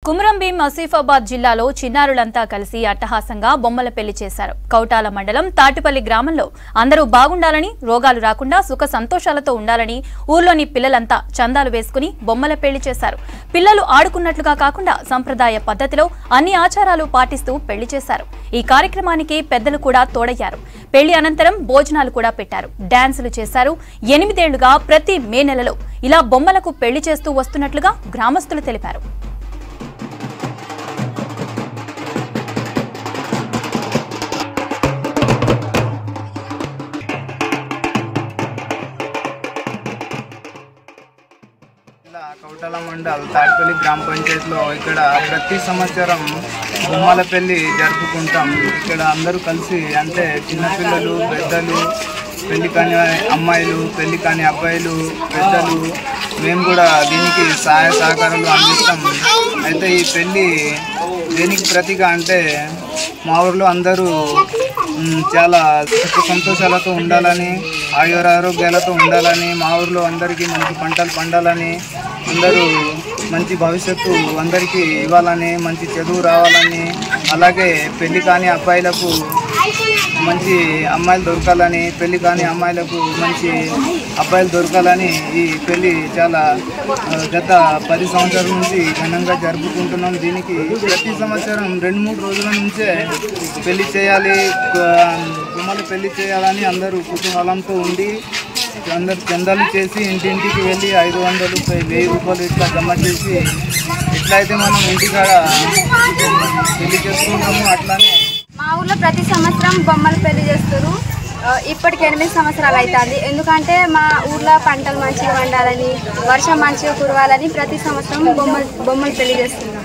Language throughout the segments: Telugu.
కుమరంభీం ఆసిఫాబాద్ జిల్లాలో చిన్నారులంతా కలిసి అట్టహాసంగా బొమ్మల పెళ్లి చేశారు. కౌటాల మండలం తాటిపల్లి గ్రామంలో అందరూ బాగుండాలని, రోగాలు రాకుండా సుఖ సంతోషాలతో ఉండాలని ఊర్లోని పిల్లలంతా చందాలు వేసుకుని బొమ్మల పెళ్లి చేశారు. పిల్లలు ఆడుకున్నట్లుగా కాకుండా సంప్రదాయ పద్ధతిలో అన్ని ఆచారాలు పాటిస్తూ పెళ్లి చేశారు. ఈ కార్యక్రమానికి పెద్దలు కూడా తోడయ్యారు. పెళ్లి అనంతరం భోజనాలు కూడా పెట్టారు. డాన్సులు చేశారు. 8 ఏళ్లుగా ప్రతి మే నెలలో ఇలా బొమ్మలకు పెళ్లి చేస్తూ వస్తున్నట్లుగా గ్రామస్తులు తెలిపారు. కౌటాల మండల్ తాటిపల్లి గ్రామ పంచాయతీలో ఇక్కడ ప్రతి సంవత్సరం బొమ్మల పెళ్లి జరుపుకుంటాం. ఇక్కడ అందరూ కలిసి అంటే చిన్నపిల్లలు, పెద్దలు, పెళ్లి కాని అమ్మాయిలు, పెళ్లి కాని అబ్బాయిలు, పెద్దలు మేము కూడా దీనికి సహాయ సహకారాలు అందిస్తాం. అయితే ఈ పెళ్ళి దేనికి ప్రతీక అంటే మా ఊర్లో అందరూ చాలా సుఖ సంతోషాలతో ఉండాలని, ఆరోగ్యాలతో ఉండాలని, మా ఊర్లో అందరికీ మంచి పంటలు పండాలని, అందరూ మంచి భవిష్యత్తు అందరికీ ఇవ్వాలని, మంచి చదువు రావాలని, అలాగే పెళ్లి కాని అబ్బాయిలకు మంచి అమ్మాయిలు దొరకాలని, పెళ్లి కాని అమ్మాయిలకు మంచి అబ్బాయిలు దొరకాలని ఈ పెళ్లి చాలా గత 10 సంవత్సరాల నుంచి ఘనంగా జరుపుకుంటున్నాం. దీనికి ప్రతి సంవత్సరం 2-3 రోజుల నుంచే పెళ్లి చేయాలి, గుమ్మలు పెళ్లి చేయాలని అందరూ కుతూహలంతో ఉండి అందరు చందాలు చేసి ఇంటింటికి వెళ్ళి 500, 1000 రూపాయలు ఇట్లా జమ చేసి ఎట్లయితే మనం ఇంటికాడ పెళ్లి చేసుకుంటాము అట్లానే మా ఊర్లో ప్రతి సంవత్సరం బొమ్మలు పెళ్లి చేస్తారు. ఇప్పటికి 8 సంవత్సరాలు అవుతుంది. ఎందుకంటే మా ఊర్లో పంటలు మంచిగా పండాలని, వర్షం మంచిగా కురవాలని ప్రతి సంవత్సరం బొమ్మలు పెళ్లి చేస్తున్నాం.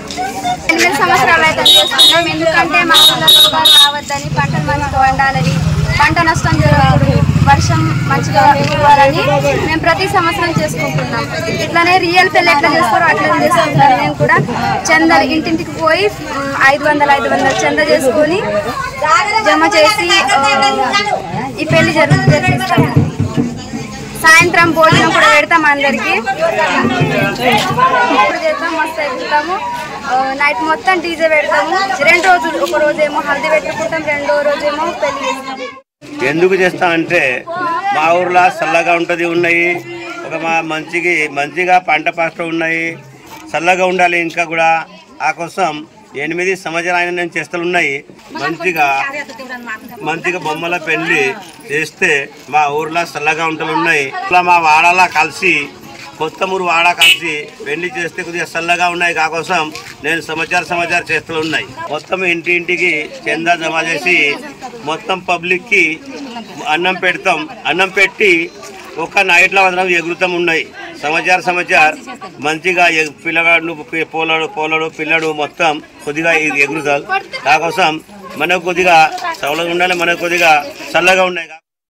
8 సంవత్సరాలు అయితే చేస్తున్నాం. ఎందుకంటే మా ఊర్లో రోగాలు రావద్దని, పంటలు మంచిగా పండాలని, పంట నష్టం జరగకూడదు, వర్షం మంచిగా కురవాలని మేము ప్రతి సంవత్సరం చేసుకుంటున్నాం. ఇట్లానే రియల్ పెళ్లి ఎట్లా చేస్తారో అట్లా చేసుకుంటాను. నేను కూడా చందాలు ఇంటింటికి పోయి 500 చంద చేసుకొని జమ చేసి ఈ పెళ్లి జరిపిస్తాము. సాయంత్రం భోజనం కూడా పెడతాం అందరికి. ఇప్పుడు చేస్తాం, మస్తు ఎగుతాము. నైట్ మొత్తం డీజే పెడతాము. 2 రోజులు, ఒక రోజేమో హల్దీ పెట్టుకుంటాం, 2వ రోజేమో పెళ్లి చేస్తాం. ఎందుకు చేస్తామంటే మా ఊర్లో చల్లగా ఉంటుంది ఉన్నాయి, ఒక మంచిగా పంట పాస్ట ఉన్నాయి, చల్లగా ఉండాలి. ఇంకా కూడా ఆ కోసం 8 సంవత్సరాల నుంచి చేస్తున్నాయి. మంచిగా బొమ్మల పెళ్లి చేస్తే మా ఊర్లో చల్లగా ఉంటున్నాయి. ఇట్లా మా వాడలా కలిసి, కొత్తమూరు వాడ కలిసి పెళ్లి చేస్తే కొద్దిగా చల్లగా ఉన్నాయి. కాకోసం నేను సంవత్సరం చేస్తున్నాయి. మొత్తం ఇంటింటికి చందా జమ చేసి మొత్తం పబ్లిక్కి అన్నం పెడతాం. అన్నం పెట్టి ఒక నైట్లో అందరం ఎగురుతాం ఉన్నాయి. సంవత్సరం మంచిగా పిల్లగాడు పోలడు పిల్లడు మొత్తం కొద్దిగా ఎగురుతారు. దాకోసం మనకు కొద్దిగా సౌలగా ఉండాలి, మనకు కొద్దిగా చల్లగా ఉన్నాయి.